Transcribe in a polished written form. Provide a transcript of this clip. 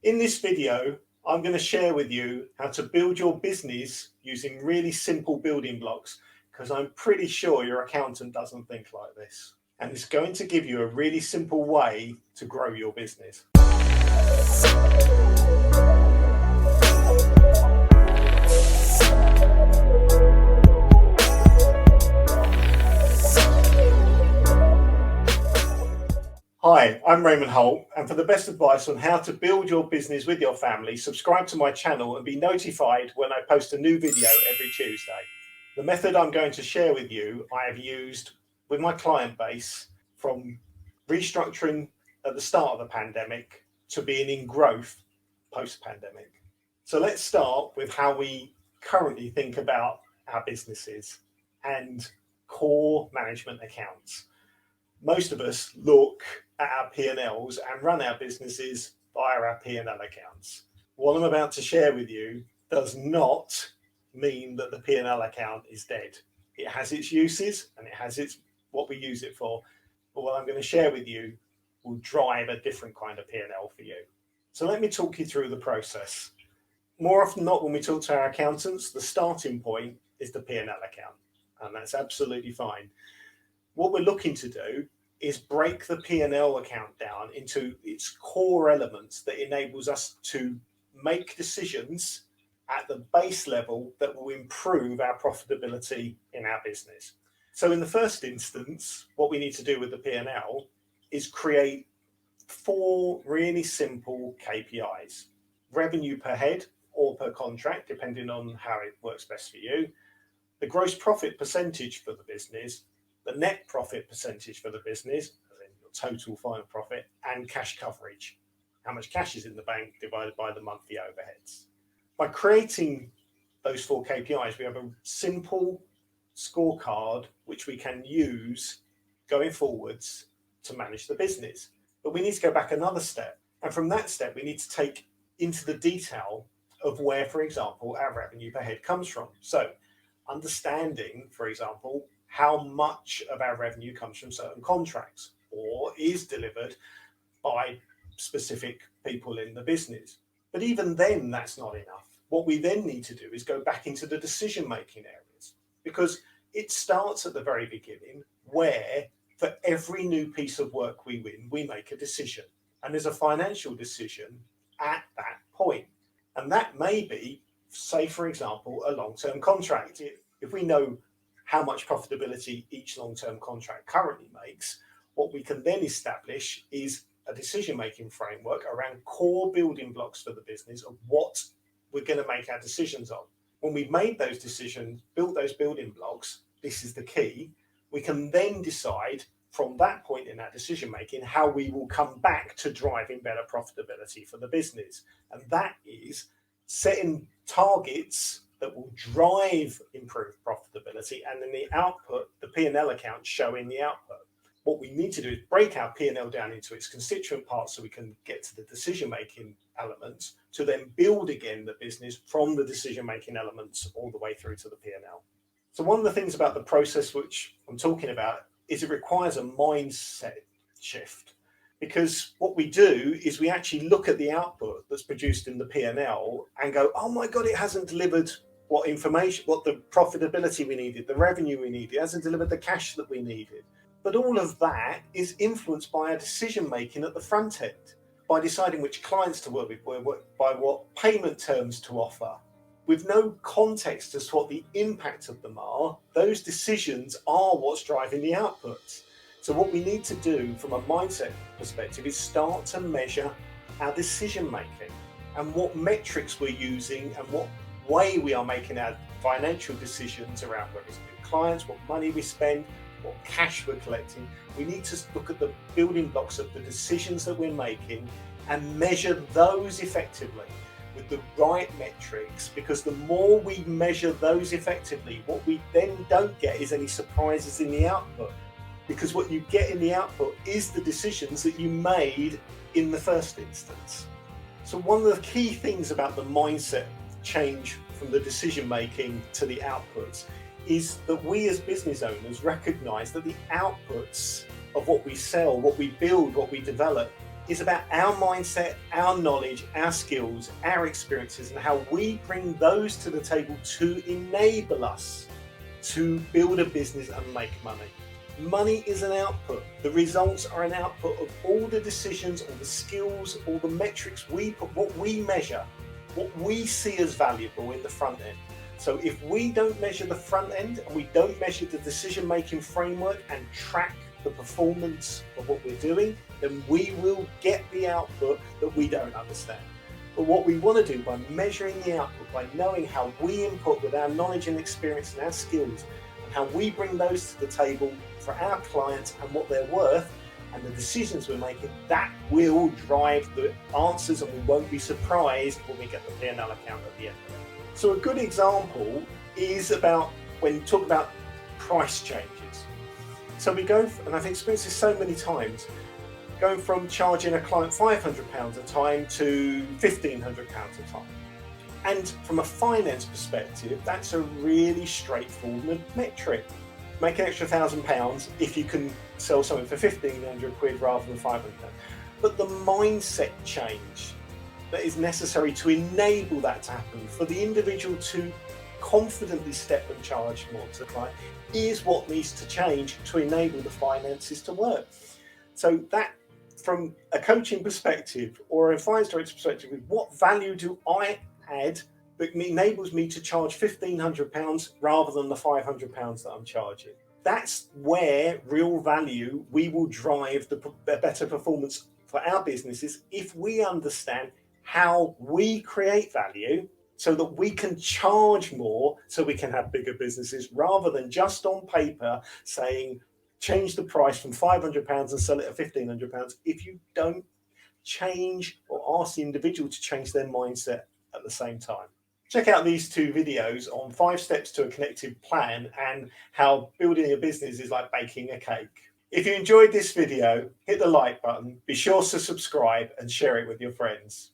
In this video, I'm going to share with you how to build your business using really simple building blocks, because I'm pretty sure your accountant doesn't think like this. And it's going to give you a really simple way to grow your business. Hi, I'm Raymond Holt, and for the best advice on how to build your business with your family, subscribe to my channel and be notified when I post a new video every Tuesday. The method I'm going to share with you, I have used with my client base from restructuring at the start of the pandemic to being in growth post-pandemic. So let's start with how we currently think about our businesses and core management accounts. Most of us look at our P&Ls and run our businesses via our P&L accounts. What I'm about to share with you does not mean that the P&L account is dead. It has its uses and it has what we use it for. But what I'm going to share with you will drive a different kind of P&L for you. So let me talk you through the process. More often than not, when we talk to our accountants, the starting point is the P&L account, and that's absolutely fine. What we're looking to do is break the P&L account down into its core elements that enables us to make decisions at the base level that will improve our profitability in our business. So in the first instance, what we need to do with the P&L is create 4 really simple KPIs. Revenue per head or per contract, depending on how it works best for you. The gross profit percentage for the business, the net profit percentage for the business, your total final profit, and cash coverage. How much cash is in the bank divided by the monthly overheads. By creating those 4 KPIs, we have a simple scorecard which we can use going forwards to manage the business. But we need to go back another step. And from that step, we need to take into the detail of where, for example, our revenue per head comes from. So understanding, for example, how much of our revenue comes from certain contracts or is delivered by specific people in the business. But even then, that's not enough. What we then need to do is go back into the decision-making areas, because it starts at the very beginning where for every new piece of work we win, we make a decision. And there's a financial decision at that point. And that may be, say, for example, a long-term contract. If we know how much profitability each long-term contract currently makes, what we can then establish is a decision-making framework around core building blocks for the business of what we're going to make our decisions on. When we've made those decisions, built those building blocks, this is the key, we can then decide from that point in our decision-making how we will come back to driving better profitability for the business. And that is setting targets that will drive improved profitability, and then the output, the P&L account showing the output. What we need to do is break our P&L down into its constituent parts so we can get to the decision-making elements to then build again the business from the decision-making elements all the way through to the P&L. So one of the things about the process which I'm talking about is it requires a mindset shift. Because what we do is we actually look at the output that's produced in the P&L and go, oh my God, it hasn't delivered what the profitability we needed, the revenue we needed, it hasn't delivered the cash that we needed. But all of that is influenced by our decision making at the front end, by deciding which clients to work with, by what payment terms to offer. With no context as to what the impact of them are, those decisions are what's driving the outputs. So what we need to do from a mindset perspective is start to measure our decision making and what metrics we're using and what way we are making our financial decisions around whether it's new clients, what money we spend, what cash we're collecting. We need to look at the building blocks of the decisions that we're making and measure those effectively with the right metrics, because the more we measure those effectively, what we then don't get is any surprises in the output. Because what you get in the output is the decisions that you made in the first instance. So one of the key things about the mindset change from the decision making to the outputs is that we as business owners recognize that the outputs of what we sell, what we build, what we develop is about our mindset, our knowledge, our skills, our experiences, and how we bring those to the table to enable us to build a business and make money. Money is an output. The results are an output of all the decisions, all the skills, all the metrics we put, what we measure, what we see as valuable in the front end. So if we don't measure the front end and we don't measure the decision-making framework and track the performance of what we're doing, then we will get the output that we don't understand. But what we want to do by measuring the output, by knowing how we input with our knowledge and experience and our skills, and how we bring those to the table for our clients and what they're worth and the decisions we're making, that will drive the answers, and we won't be surprised when we get the P&L account at the end of it. So a good example is about when you talk about price changes. So we go, and I've experienced this so many times, going from charging a client £500 a time to £1,500 a time. And from a finance perspective, that's a really straightforward metric. Make an extra £1,000 if you can sell something for 1,500 quid rather than 500. But the mindset change that is necessary to enable that to happen, for the individual to confidently step and charge more to the client, is what needs to change to enable the finances to work. So that, from a coaching perspective or a finance director perspective, what value do I add that enables me to charge £1,500 rather than the £500 that I'm charging? That's where real value, we will drive the better performance for our businesses if we understand how we create value so that we can charge more, so we can have bigger businesses, rather than just on paper saying change the price from £500 and sell it at £1,500 if you don't change or ask the individual to change their mindset at the same time. Check out these two videos on 5 steps to a connected plan and how building a business is like baking a cake. If you enjoyed this video, hit the like button, be sure to subscribe and share it with your friends.